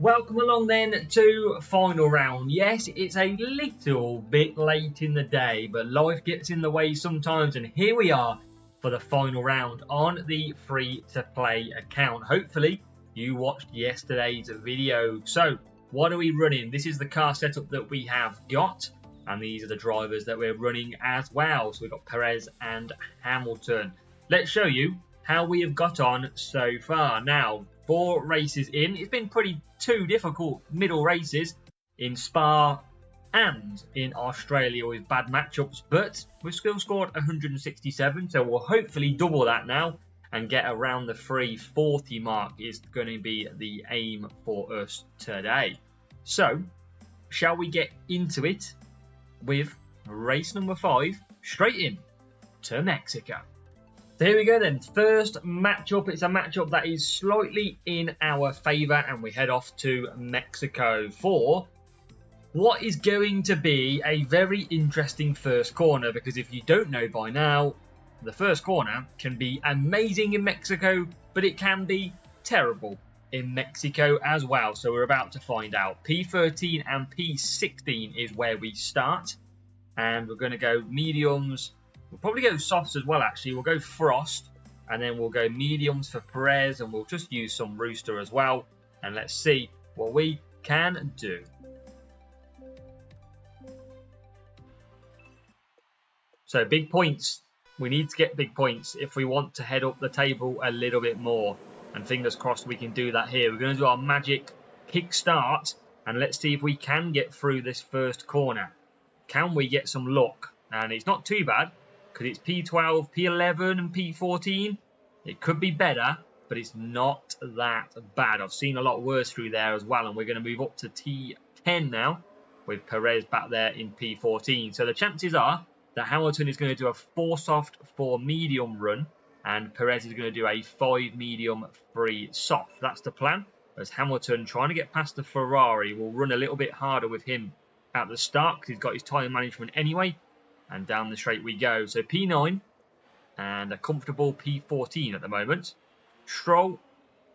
Welcome along then to final round. Yes, it's a little bit late in the day, but life gets in the way sometimes, and here we are for the final round on the free-to-play account. Hopefully, you watched yesterday's video. So, what are we running? This is the car setup that we have got, and these are the drivers that we're running as well. So, we've got Perez and Hamilton. Let's show you how we have got on so far. Now, 4 races in. It's been two difficult middle races in Spa and in Australia with bad matchups, but we've still scored 167, so we'll hopefully double that now and get around the 340 mark is going to be the aim for us today. So, shall we get into it with race number 5, straight in to Mexico. So here we go then, first matchup. It's a matchup that is slightly in our favour, and we head off to Mexico for what is going to be a very interesting first corner, because if you don't know by now, the first corner can be amazing in Mexico, but it can be terrible in Mexico as well. So we're about to find out. P13 and P16 is where we start, and we're going to go mediums. We'll probably go softs as well, actually. We'll go frost, and then we'll go mediums for Perez, and we'll just use some rooster as well. And let's see what we can do. So big points. We need to get big points if we want to head up the table a little bit more. And fingers crossed we can do that here. We're going to do our magic kick start, and let's see if we can get through this first corner. Can we get some luck? And it's not too bad, because it's P12, P11 and P14. It could be better, but it's not that bad. I've seen a lot worse through there as well, and we're going to move up to T10 now with Perez back there in P14. So the chances are that Hamilton is going to do a 4 soft, 4 medium run, and Perez is going to do a 5 medium, 3 soft. That's the plan, as Hamilton, trying to get past the Ferrari, will run a little bit harder with him at the start, because he's got his tyre management anyway. And down the straight we go. So P9 and a comfortable P14 at the moment. Stroll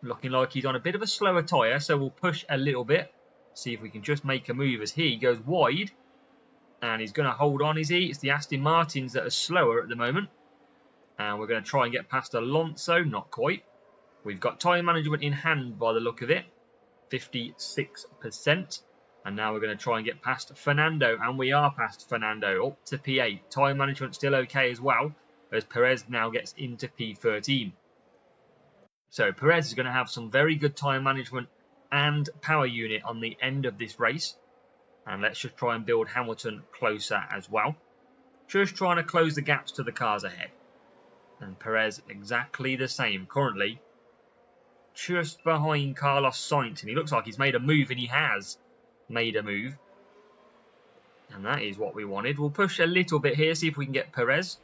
looking like he's on a bit of a slower tyre, so we'll push a little bit. See if we can just make a move as he goes wide. And he's going to hold on, is he? It's the Aston Martins that are slower at the moment. And we're going to try and get past Alonso. Not quite. We've got tyre management in hand by the look of it. 56%. And now we're going to try and get past Fernando. And we are past Fernando. Up to P8. Tyre management still okay as well, as Perez now gets into P13. So Perez is going to have some very good tyre management and power unit on the end of this race. And let's just try and build Hamilton closer as well. Just trying to close the gaps to the cars ahead. And Perez exactly the same. Currently just behind Carlos Sainz. And he looks like he's made a move, and he has made a move, and that is what we wanted. We'll push a little bit here, see if we can get Perez,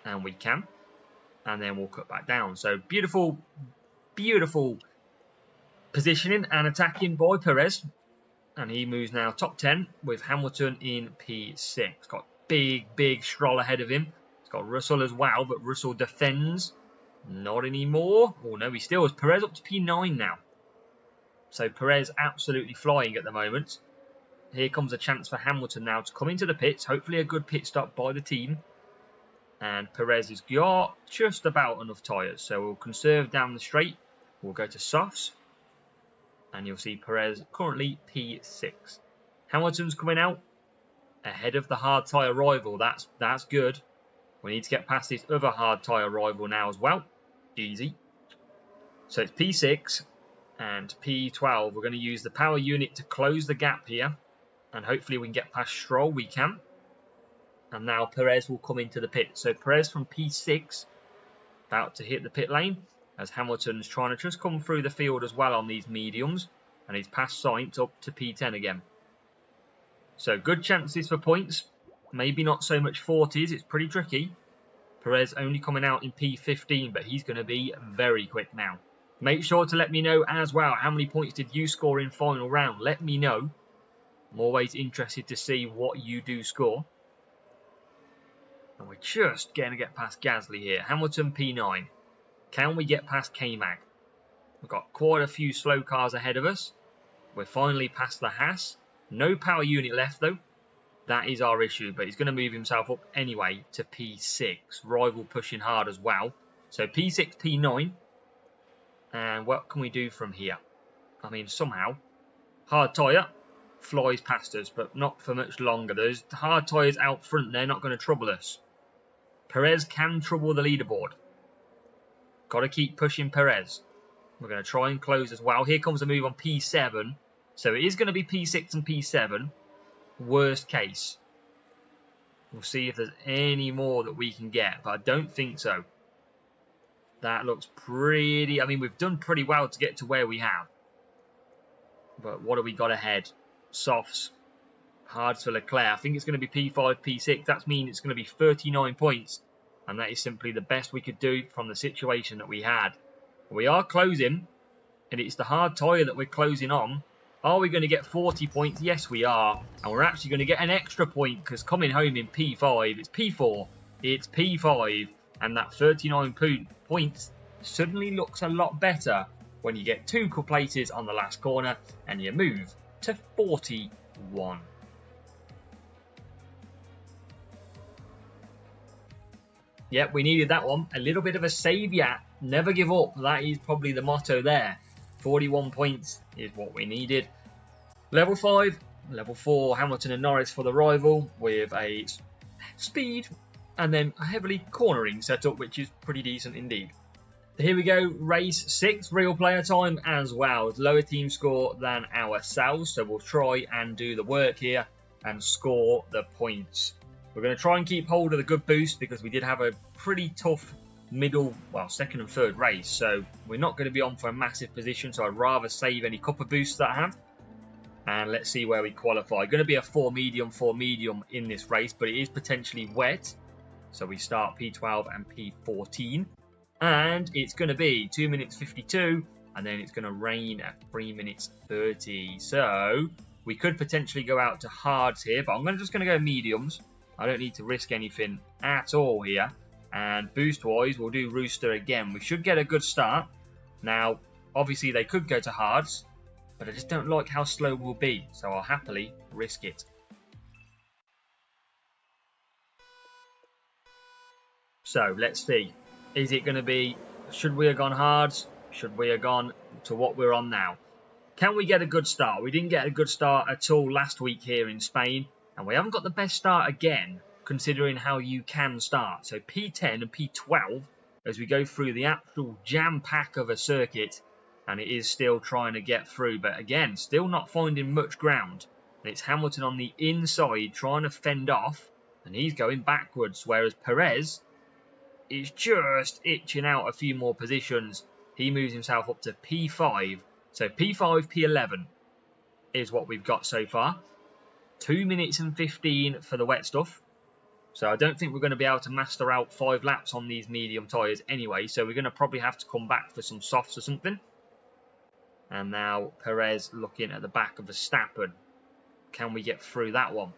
and we can, and then we'll cut back down. So beautiful positioning and attacking by Perez, and he moves now top 10 with Hamilton in P6. Got big Stroll ahead of him. He's got Russell as well, but Russell defends. Not anymore. Oh no, he still has Perez up to P9 now. So Perez absolutely flying at the moment. Here comes a chance for Hamilton now to come into the pits. Hopefully a good pit stop by the team. And Perez has got just about enough tyres. So we'll conserve down the straight. We'll go to softs. And you'll see Perez currently P6. Hamilton's coming out ahead of the hard tyre rival. That's good. We need to get past this other hard tyre rival now as well. Easy. So it's P6. And P12, we're going to use the power unit to close the gap here. And hopefully we can get past Stroll. We can. And now Perez will come into the pit. So Perez from P6, about to hit the pit lane, as Hamilton's trying to just come through the field as well on these mediums. And he's past Sainz up to P10 again. So good chances for points. Maybe not so much 40s. It's pretty tricky. Perez only coming out in P15, but he's going to be very quick now. Make sure to let me know as well, how many points did you score in final round? Let me know. I'm always interested to see what you do score. And we're just going to get past Gasly here. Hamilton P9. Can we get past K-Mag? We've got quite a few slow cars ahead of us. We're finally past the Haas. No power unit left though. That is our issue, but he's going to move himself up anyway to P6. Rival pushing hard as well. So P6, P9. And what can we do from here? I mean, somehow. Hard tyre flies past us, but not for much longer. Those hard tyres out front, they're not going to trouble us. Perez can trouble the leaderboard. Got to keep pushing Perez. We're going to try and close as well. Here comes a move on P7. So it is going to be P6 and P7. Worst case. We'll see if there's any more that we can get, but I don't think so. That looks pretty... I mean, we've done pretty well to get to where we have. But what have we got ahead? Softs. Hards for Leclerc. I think it's going to be P5, P6. That means it's going to be 39 points. And that is simply the best we could do from the situation that we had. We are closing. And it's the hard tyre that we're closing on. Are we going to get 40 points? Yes, we are. And we're actually going to get an extra point because coming home in P5, it's P4, it's P5. And that 39 points suddenly looks a lot better when you get 2 places on the last corner and you move to 41. Yep, we needed that one. A little bit of a saviour. Never give up. That is probably the motto there. 41 points is what we needed. Level 5, level 4, Hamilton and Norris for the rival with a speed and then a heavily cornering setup, which is pretty decent indeed. Here we go, race 6, real player time as well. It's lower team score than ourselves, so we'll try and do the work here and score the points. We're going to try and keep hold of the good boost because we did have a pretty tough middle, well, second and third race, so we're not going to be on for a massive position, so I'd rather save any copper boosts that I have. And let's see where we qualify. Going to be a 4 medium in this race, but it is potentially wet. So we start P12 and P14. And it's going to be 2 minutes 52, and then it's going to rain at 3 minutes 30. So we could potentially go out to hards here, but I'm just going to go mediums. I don't need to risk anything at all here. And boost-wise, we'll do Rooster again. We should get a good start. Now, obviously, they could go to hards, but I just don't like how slow we'll be, so I'll happily risk it. So, let's see. Is it going to be, should we have gone hards? Should we have gone to what we're on now? Can we get a good start? We didn't get a good start at all last week here in Spain, and we haven't got the best start again, considering how you can start. So P10 and P12 as we go through the actual jam pack of a circuit, and it is still trying to get through, but again still not finding much ground, and it's Hamilton on the inside trying to fend off, and he's going backwards, whereas Perez is just itching out a few more positions. He moves himself up to P5, so P5, P11 is what we've got so far. 2 minutes and 15 for the wet stuff. So I don't think we're going to be able to master out 5 laps on these medium tyres anyway. So we're going to probably have to come back for some softs or something. And now Perez looking at the back of Verstappen. Can we get through that one?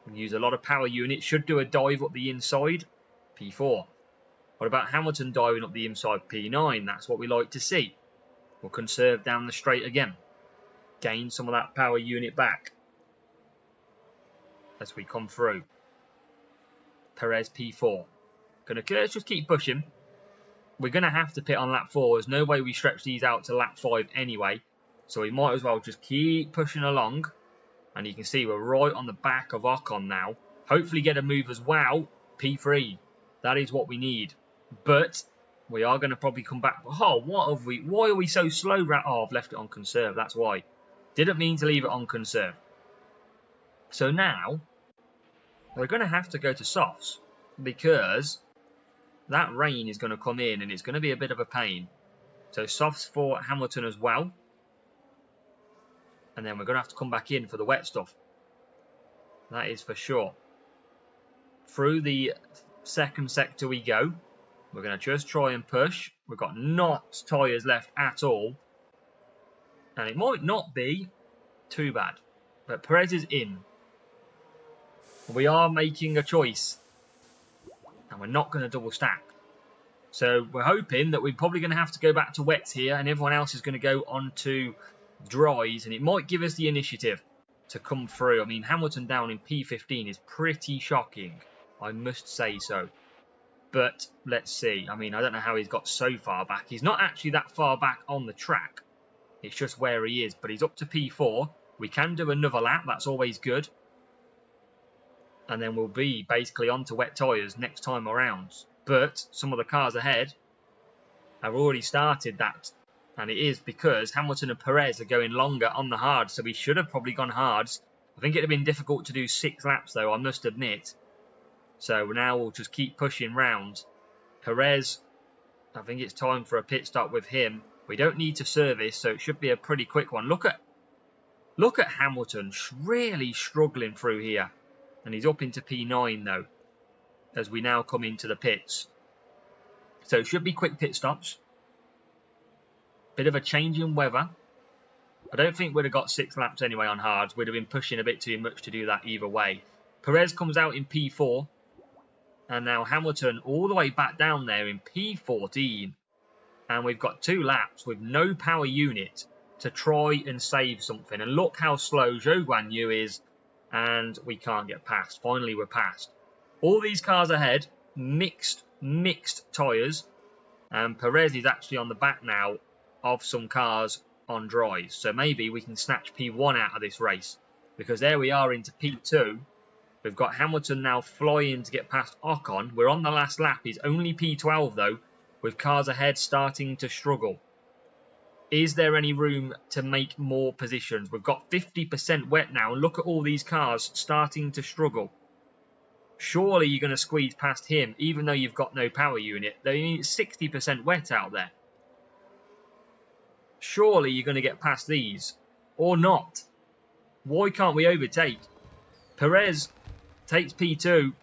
We use a lot of power units. Should do a dive up the inside. P4. What about Hamilton diving up the inside? P9. That's what we like to see. We'll conserve down the straight again. Gain some of that power unit back as we come through. Perez P4. Let's just keep pushing. We're going to have to pit on lap 4. There's no way we stretch these out to lap 5 anyway. So we might as well just keep pushing along. And you can see we're right on the back of Ocon now. Hopefully get a move as well. P3. That is what we need. But we are going to probably come back. Oh, what have we? Why are we so slow? Oh, I've left it on conserve. That's why. Didn't mean to leave it on conserve. So now we're going to have to go to softs because that rain is going to come in and it's going to be a bit of a pain. So softs for Hamilton as well. And then we're going to have to come back in for the wet stuff. That is for sure. Through the second sector we go. We're going to just try and push. We've got not tyres left at all. And it might not be too bad. But Perez is in. We are making a choice. And we're not going to double stack. So we're hoping that we're probably going to have to go back to wets here. And everyone else is going to go on to dries, and it might give us the initiative to come through. I mean, Hamilton down in P15 is pretty shocking, I must say so. But let's see. I mean, I don't know how he's got so far back. He's not actually that far back on the track. It's just where he is. But he's up to P4. We can do another lap. That's always good. And then we'll be basically onto wet tyres next time around. But some of the cars ahead have already started that. And it is because Hamilton and Perez are going longer on the hards. So we should have probably gone hards. I think it would have been difficult to do 6 laps, though, I must admit. So now we'll just keep pushing round. Perez, I think it's time for a pit stop with him. We don't need to service, so it should be a pretty quick one. Look at Hamilton really struggling through here. And he's up into P9, though, as we now come into the pits. So it should be quick pit stops. Bit of a change in weather. I don't think we'd have got 6 laps anyway on hards. We'd have been pushing a bit too much to do that either way. Perez comes out in P4. And now Hamilton all the way back down there in P14. And we've got 2 laps with no power unit to try and save something. And look how slow Zhou Guanyu is. And we can't get past. Finally, we're past. All these cars ahead, mixed tyres. And Perez is actually on the back now of some cars on dries. So maybe we can snatch P1 out of this race. Because there we are into P2. We've got Hamilton now flying to get past Ocon. We're on the last lap. He's only P12 though, with cars ahead starting to struggle. Is there any room to make more positions? We've got 50% wet now. And look at all these cars starting to struggle. Surely you're going to squeeze past him, even though you've got no power unit. They need 60% wet out there. Surely you're going to get past these. Or not. Why can't we overtake? Perez takes P2.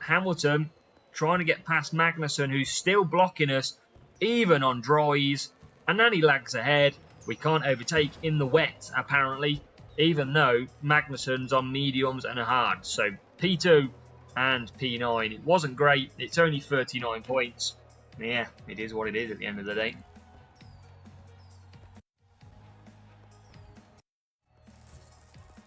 Hamilton trying to get past Magnussen, who's still blocking us, even on dries. And then he lags ahead. We can't overtake in the wet, apparently, even though Magnussen's on mediums and a hard. So P2 and P9. It wasn't great. It's only 39 points. Yeah, it is what it is at the end of the day.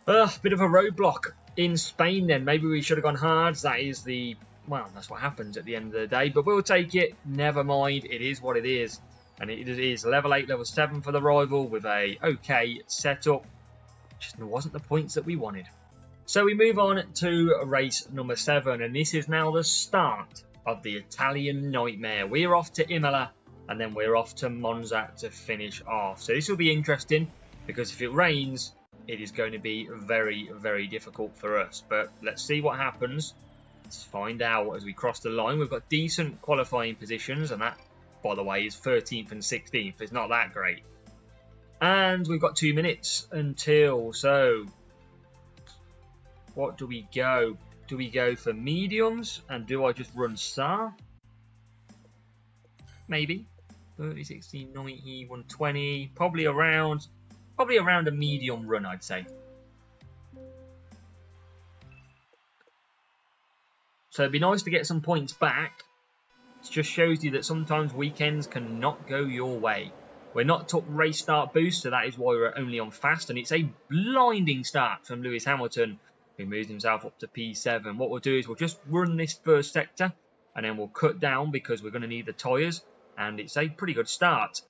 Bit of a roadblock in Spain then. Maybe we should have gone hards. That is the... Well, that's what happens at the end of the day. But we'll take it. Never mind. It is what it is. And it is level 8, level 7 for the rival with a okay setup. Just wasn't the points that we wanted. So we move on to race number 7. And this is now the start of the Italian nightmare. We're off to Imola. And then we're off to Monza to finish off. So this will be interesting. Because if it rains, it is going to be very, very difficult for us. But let's see what happens. Let's find out as we cross the line. We've got decent qualifying positions. And that, by the way, is 13th and 16th. It's not that great. And we've got 2 minutes until. So what do we go? Do we go for mediums? And do I just run SAR? Maybe. 30, 60, 90, 120. Probably around a medium run, I'd say. So it'd be nice to get some points back. It just shows you that sometimes weekends can not go your way. We're not took race start boost, so that is why we're only on fast. And it's a blinding start from Lewis Hamilton, who moves himself up to P7. What we'll do is we'll just run this first sector, and then we'll cut down because we're going to need the tyres. And it's a pretty good start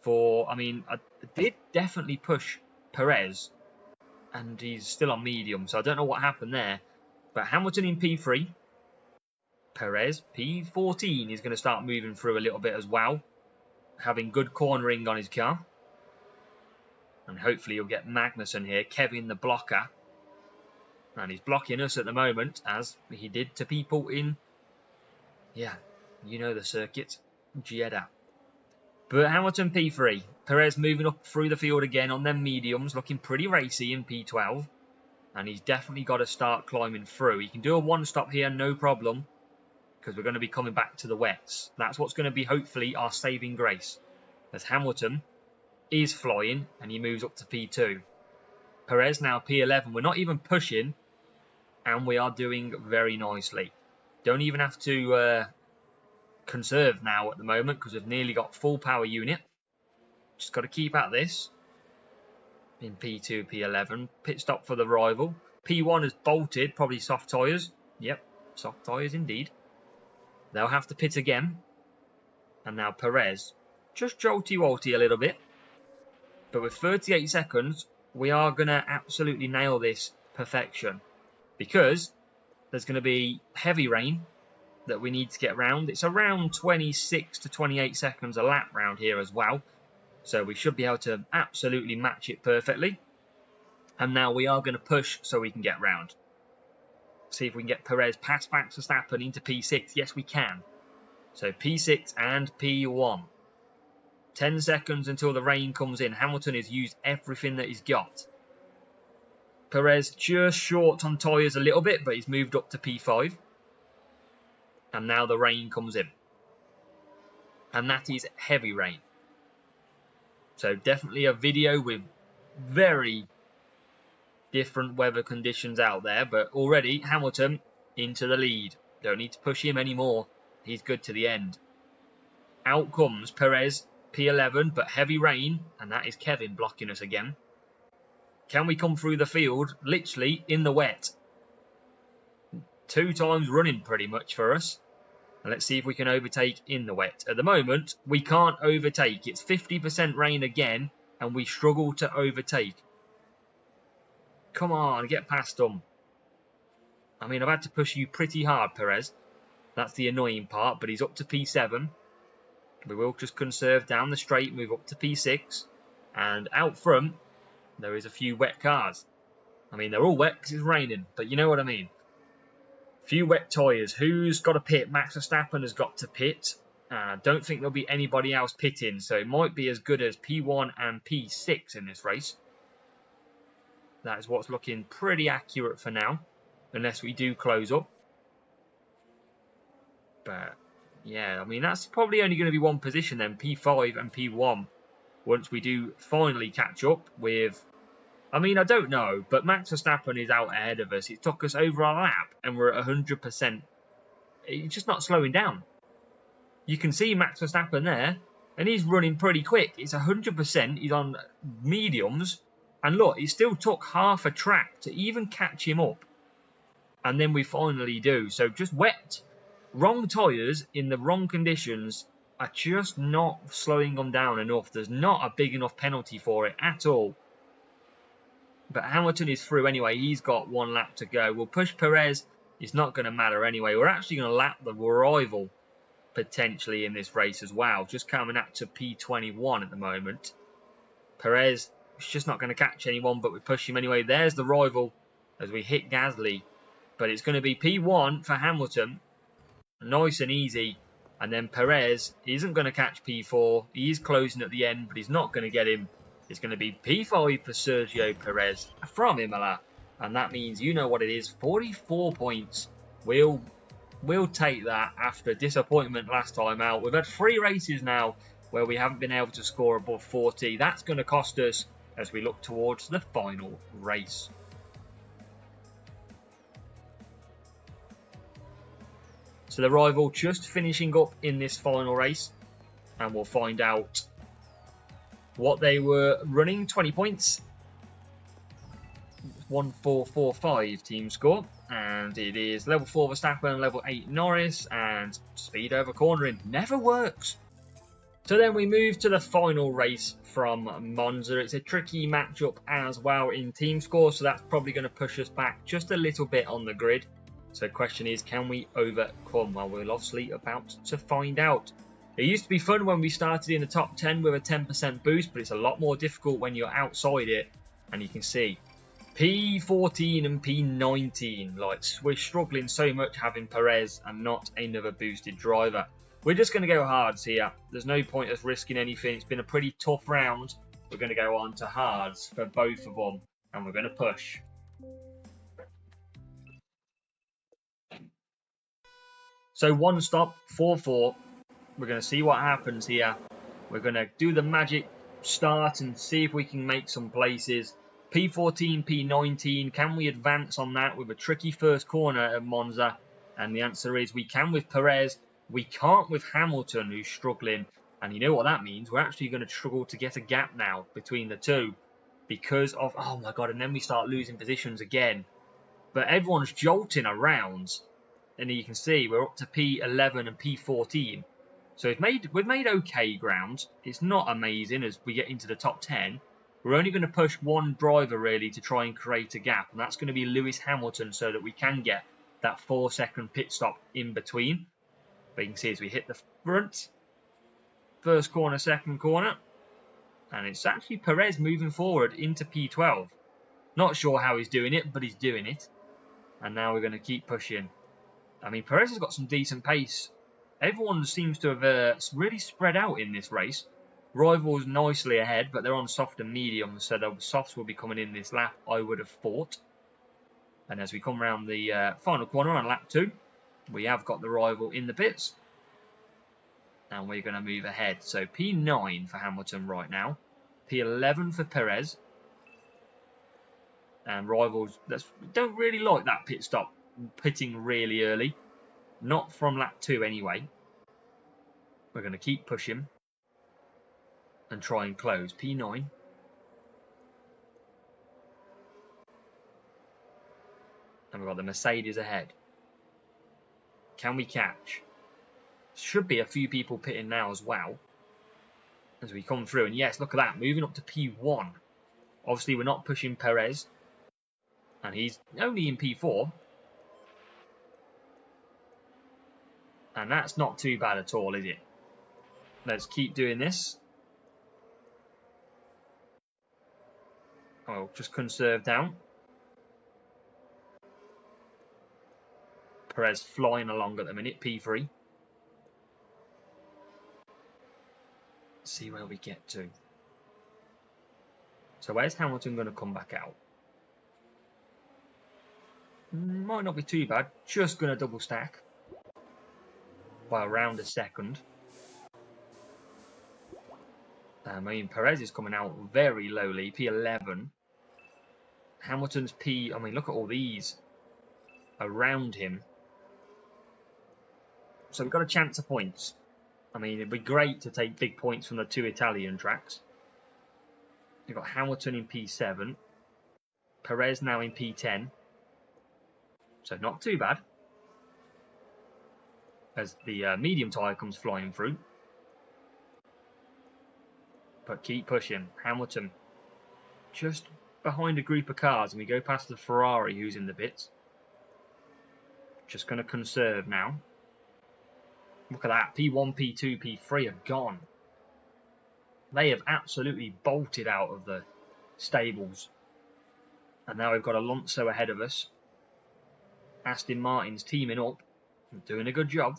for, I mean, I did definitely push Perez, and he's still on medium, so I don't know what happened there. But Hamilton in P3. Perez, P14, is going to start moving through a little bit as well, having good cornering on his car. And hopefully you'll get Magnussen here, Kevin the blocker. And he's blocking us at the moment, as he did to people in, yeah, you know the circuit, Jeddah. But Hamilton P3, Perez moving up through the field again on them mediums, looking pretty racy in P12. And he's definitely got to start climbing through. He can do a one-stop here, no problem, because we're going to be coming back to the wets. That's what's going to be, hopefully, our saving grace. As Hamilton is flying, and he moves up to P2. Perez now P11. We're not even pushing, and we are doing very nicely. Don't even have to conserve now at the moment, because we've nearly got full power unit. Just got to keep at this. in P2, P11. Pit stop for the rival. P1 has bolted, probably soft tyres. Yep, soft tyres indeed. They'll have to pit again. And now Perez, just jolty-walty a little bit. But with 38 seconds, we are going to absolutely nail this perfection. Because there's going to be heavy rain that we need to get round. It's around 26 to 28 seconds a lap round here as well. So we should be able to absolutely match it perfectly. And now we are going to push so we can get round. See if we can get Perez past Max Verstappen into P6. Yes, we can. So P6 and P1. 10 seconds until the rain comes in. Hamilton has used everything that he's got. Perez just short on tyres a little bit, but he's moved up to P5. And now the rain comes in. And that is heavy rain. So definitely a video with very different weather conditions out there. But already Hamilton into the lead. Don't need to push him anymore. He's good to the end. Out comes Perez, P11, but heavy rain. And that is Kevin blocking us again. Can we come through the field literally in the wet? 2 times running pretty much for us. And let's see if we can overtake in the wet. At the moment, we can't overtake. It's 50% rain again, and we struggle to overtake. Come on, get past them. I mean, I've had to push you pretty hard, Perez. That's the annoying part, but he's up to P7. We will just conserve down the straight, move up to P6. And out front, there is a few wet cars. I mean, they're all wet because it's raining, but you know what I mean. Few wet tyres. Who's got to pit? Max Verstappen has got to pit. I don't think there'll be anybody else pitting, so it might be as good as P1 and P6 in this race. That is what's looking pretty accurate for now, unless we do close up. But yeah, I mean, that's probably only going to be one position then, P5 and P1, once we do finally catch up with... I mean, I don't know, but Max Verstappen is out ahead of us. It took us over a lap, and we're at 100%. It's just not slowing down. You can see Max Verstappen there, and he's running pretty quick. It's 100%. He's on mediums. And look, it still took half a track to even catch him up. And then we finally do. So just wet, wrong tyres in the wrong conditions are just not slowing them down enough. There's not a big enough penalty for it at all. But Hamilton is through anyway. He's got 1 lap to go. We'll push Perez. It's not going to matter anyway. We're actually going to lap the rival potentially in this race as well. Just coming up to P21 at the moment. Perez is just not going to catch anyone, but we push him anyway. There's the rival as we hit Gasly. But it's going to be P1 for Hamilton. Nice and easy. And then Perez isn't going to catch P4. He is closing at the end, but he's not going to get him. It's going to be P5 for Sergio Perez from Imola. And that means, you know what it is, 44 points. We'll take that after disappointment last time out. We've had 3 races now where we haven't been able to score above 40. That's going to cost us as we look towards the final race. So the rival just finishing up in this final race. And we'll find out what they were running. 20 points. 1445 team score. And it is level 4 Verstappen, level 8 Norris, and speed over cornering. Never works. So then we move to the final race from Monza. It's a tricky matchup as well in team score, so that's probably going to push us back just a little bit on the grid. So the question is, can we overcome? Well, we're obviously about to find out. It used to be fun when we started in the top 10 with a 10% boost, but it's a lot more difficult when you're outside it. And you can see P14 and P19. Like, we're struggling so much having Perez and not another boosted driver. We're just going to go hards here. There's no point us risking anything. It's been a pretty tough round. We're going to go on to hards for both of them. And we're going to push. So 1 stop, 4-4. We're going to see what happens here. We're going to do the magic start and see if we can make some places. P14, P19. Can we advance on that with a tricky first corner at Monza? And the answer is we can with Perez. We can't with Hamilton, who's struggling. And you know what that means? We're actually going to struggle to get a gap now between the two. because of, oh my God, and then we start losing positions again. But everyone's jolting around, and you can see we're up to P11 and P14. So we've made okay ground. It's not amazing as we get into the top 10. We're only going to push one driver really to try and create a gap, and that's going to be Lewis Hamilton, so that we can get that 4-second pit stop in between. But you can see as we hit the front, first corner, second corner, and it's actually Perez moving forward into P12. Not sure how he's doing it, but he's doing it. And now we're going to keep pushing. I mean, Perez has got some decent pace. Everyone seems to have really spread out in this race. Rivals nicely ahead, but they're on soft and medium, so the softs will be coming in this lap, I would have thought. And as we come around the final corner on lap 2, we have got the rival in the pits. And we're going to move ahead. So P9 for Hamilton right now. P11 for Perez. And rivals don't really like that pit stop, pitting really early. Not from lap 2 anyway. We're going to keep pushing and try and close. P9. And we've got the Mercedes ahead. Can we catch? Should be a few people pitting now as well. As we come through. And yes, look at that. Moving up to P1. Obviously, we're not pushing Perez. And he's only in P4. And that's not too bad at all, is it? Let's keep doing this. Oh, just conserve down. Perez flying along at the minute, P3. Let's see where we get to. So where's Hamilton going to come back out? Might not be too bad. Just going to double stack by around a second. I mean, Perez is coming out very lowly, P11. Hamilton's P... I mean, look at all these around him. So we've got a chance of points. I mean, it'd be great to take big points from the 2 Italian tracks. We've got Hamilton in P7. Perez now in P10. So not too bad. As the medium tyre comes flying through. But keep pushing. Hamilton just behind a group of cars, and we go past the Ferrari who's in the pits. Just going to conserve now. Look at that. P1, P2, P3 are gone. They have absolutely bolted out of the stables. And now we've got Alonso ahead of us. Aston Martin's teaming up and doing a good job.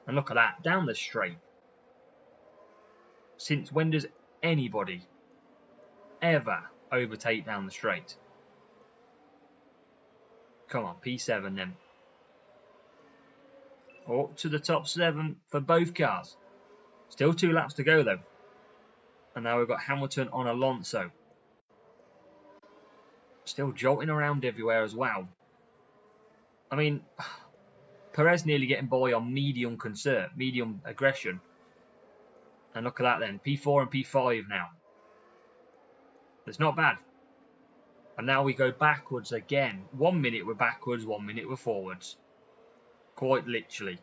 And look at that. Down the straight. Since when does anybody ever overtake down the straight? Come on, P7 then. Up to the top 7 for both cars. Still 2 laps to go though. And now we've got Hamilton on Alonso. Still jolting around everywhere as well. I mean, Perez nearly getting by on medium aggression. And look at that then, P4 and P5 now. It's not bad. And now we go backwards again. 1 minute we're backwards, 1 minute we're forwards. Quite literally.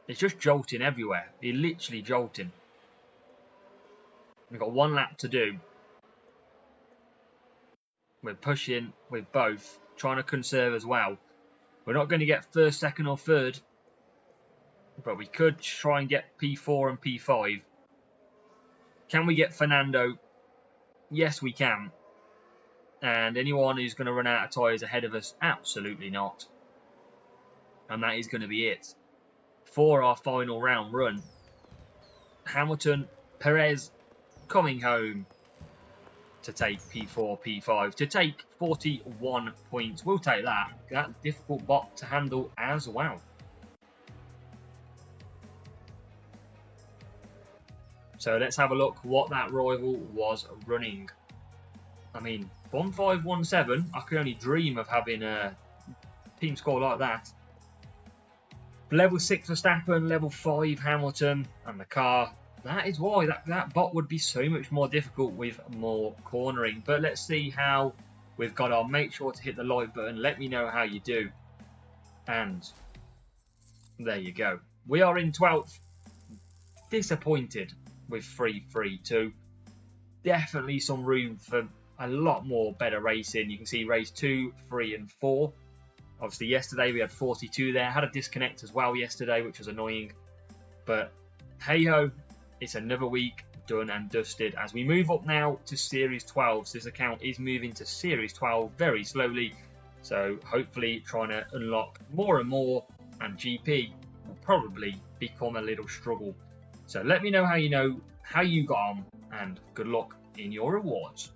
It's just jolting everywhere. You're literally jolting. We've got 1 lap to do. We're pushing with both. Trying to conserve as well. We're not going to get first, second or third. But we could try and get P4 and P5. Can we get Fernando? Yes, we can. And anyone who's going to run out of tyres ahead of us? Absolutely not. And that is going to be it. For our final round run. Hamilton, Perez coming home to take P4, P5. To take 41 points. We'll take that. That's a difficult bot to handle as well. So let's have a look what that rival was running. I mean, 1517, I could only dream of having a team score like that. Level 6 Verstappen, level 5 Hamilton, and the car, That is why that bot would be so much more difficult with more cornering. But let's see how we've got on. Make sure to hit the like button. Let me know how you do. And there you go. We are in 12th. Disappointed with 3-3-2. Definitely some room for a lot more better racing. You can see race 2, 3 and 4. Obviously yesterday we had 42 there. Had a disconnect as well yesterday, which was annoying. But hey ho, it's another week done and dusted as we move up now to Series 12. So this account is moving to Series 12 very slowly. So hopefully trying to unlock more and more, and GP will probably become a little struggle. So let me know how you got on, and good luck in your rewards.